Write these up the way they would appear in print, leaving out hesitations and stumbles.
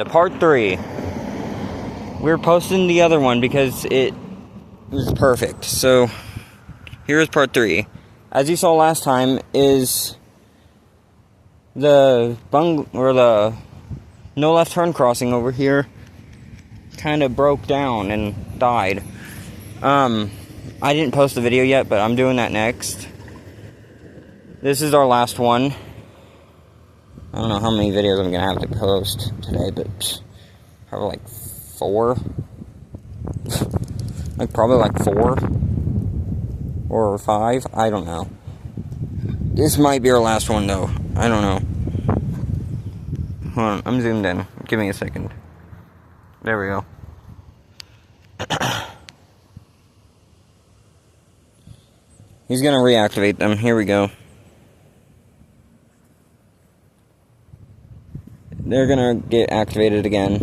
The part 3. We're posting the other one because it was perfect. So here's part 3. As you saw last time, is the no left turn crossing over here kind of broke down and died. I didn't post the video yet, but I'm doing that next. This is our last one. I don't know how many videos I'm gonna have to post today, but probably like 4. Probably like 4 or 5. I don't know. This might be our last one though. I don't know. Hold on, I'm zoomed in. Give me a second. There we go. He's gonna reactivate them. Here we go. They're gonna get activated again.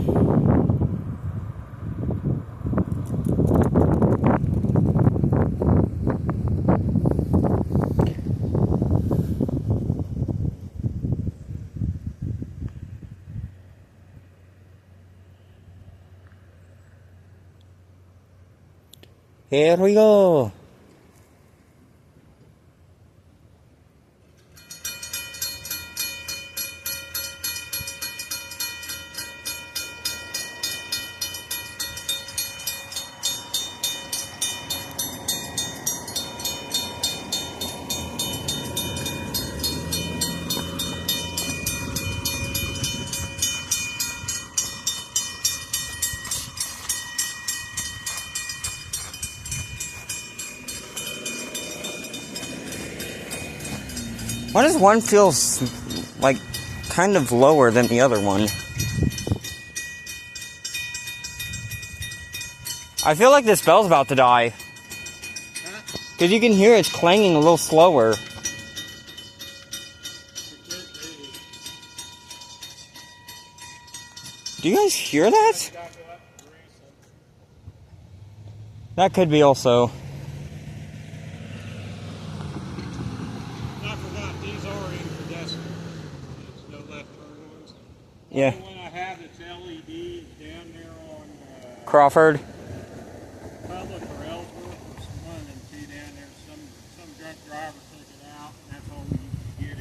Here we go. Why does one feel like kind of lower than the other one? I feel like this bell's about to die. Because you can hear it's clanging a little slower. Do you guys hear that? That could be also. Yeah. The one I have that's LED down there on Crawford. Public or Ellsworth, or one of them two down there. Some drunk driver took it out, and that's all we get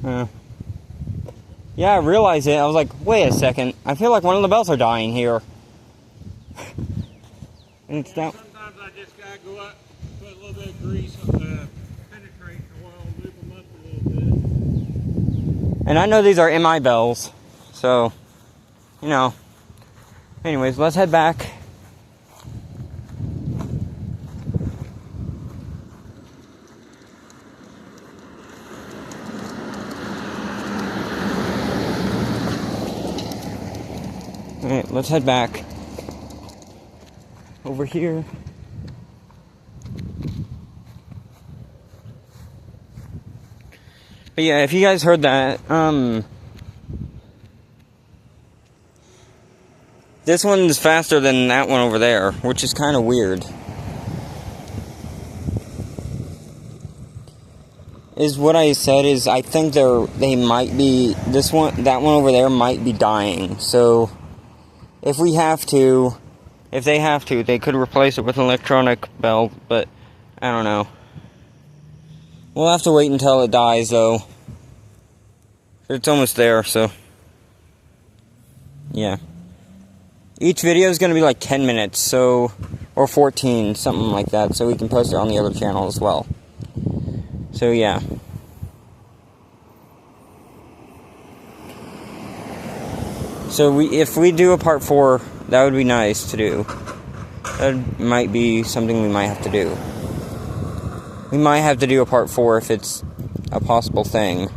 anymore. Yeah, I realized it. I was like, wait a second. I feel like one of the bells are dying here. And it's down. Sometimes I just gotta go up, put a little bit of grease on the penetrating oil, loop them up a little bit. And I know these are MI bells, so, you know. Anyways, let's head back. Alright, let's head back. Over here. But yeah, if you guys heard that, this one's faster than that one over there, which is kind of weird. Is what I said is I think they might be, that one over there might be dying. So if they have to, they could replace it with an electronic bell, but I don't know. We'll have to wait until it dies, though. It's almost there, so. Yeah. Each video is going to be like 10 minutes, so. Or 14, something like that, so we can post it on the other channel as well. So, yeah. So, if we do a part 4, that would be nice to do. That might be something we might have to do. We might have to do a part 4 if it's a possible thing.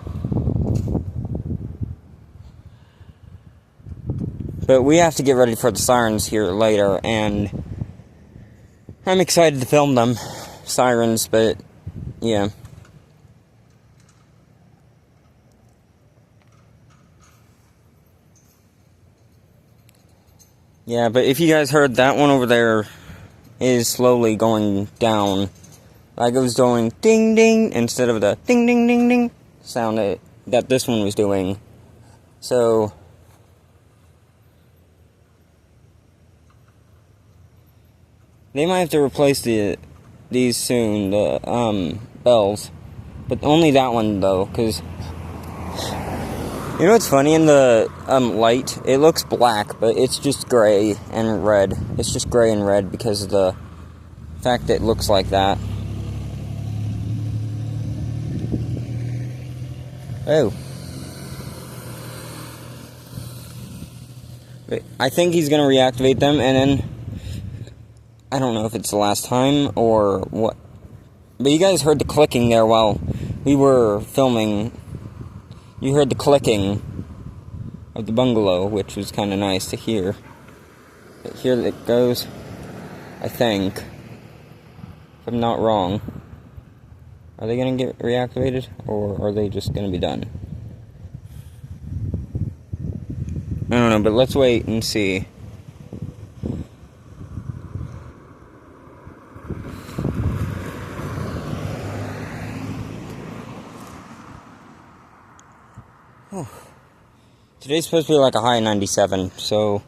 But we have to get ready for the sirens here later, and I'm excited to film them. Sirens, but yeah. Yeah, but if you guys heard, that one over there is slowly going down. Like it was doing ding ding instead of the ding ding ding ding sound that this one was doing. So, They might have to replace these soon, the bells. But only that one, though, because... You know what's funny? In the light, it looks black, but it's just gray and red. It's just gray and red because of the fact that it looks like that. Oh. But I think he's going to reactivate them, and then... I don't know if it's the last time or what. But you guys heard the clicking there while we were filming. You heard the clicking of the bungalow, which was kind of nice to hear. But here it goes, I think. If I'm not wrong. Are they going to get reactivated, or are they just going to be done? I don't know, but let's wait and see. Today's supposed to be like a high of 97, so,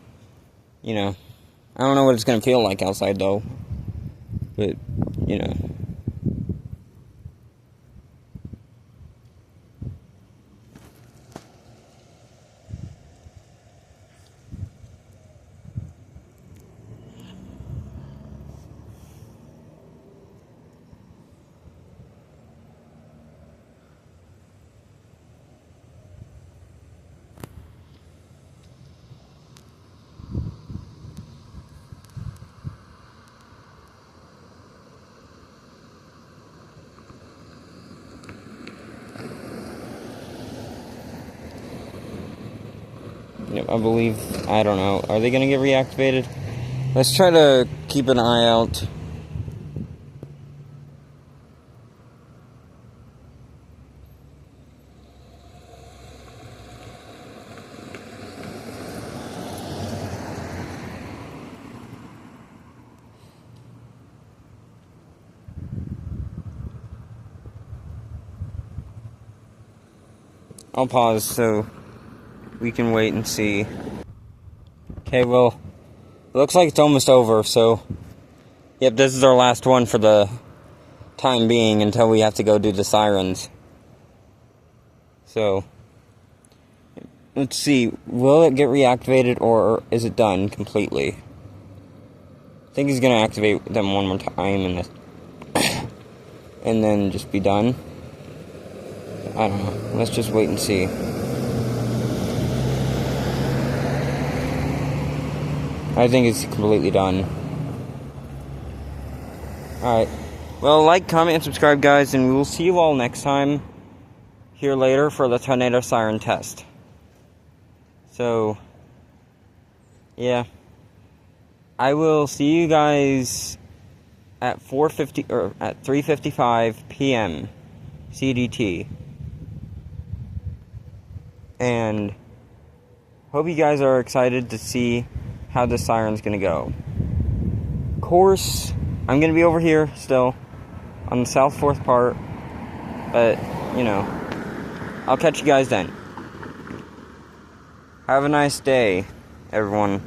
you know, I don't know what it's going to feel like outside, though, but, you know. Yep, I believe, I don't know, are they going to get reactivated? Let's try to keep an eye out. I'll pause so we can wait and see. Okay, well, it looks like it's almost over, so... Yep, this is our last one for the time being until we have to go do the sirens. So, let's see. Will it get reactivated, or is it done completely? I think he's going to activate them one more time and then just be done. I don't know. Let's just wait and see. I think it's completely done. Alright. Well, like, comment, and subscribe, guys, and we will see you all next time here later for the tornado siren test. So, yeah. I will see you guys at 4:50 or at 3:55 p.m. CDT. And hope you guys are excited to see how the siren's gonna go. Of course, I'm gonna be over here still on the South 4th part, but you know, I'll catch you guys then. Have a nice day, everyone.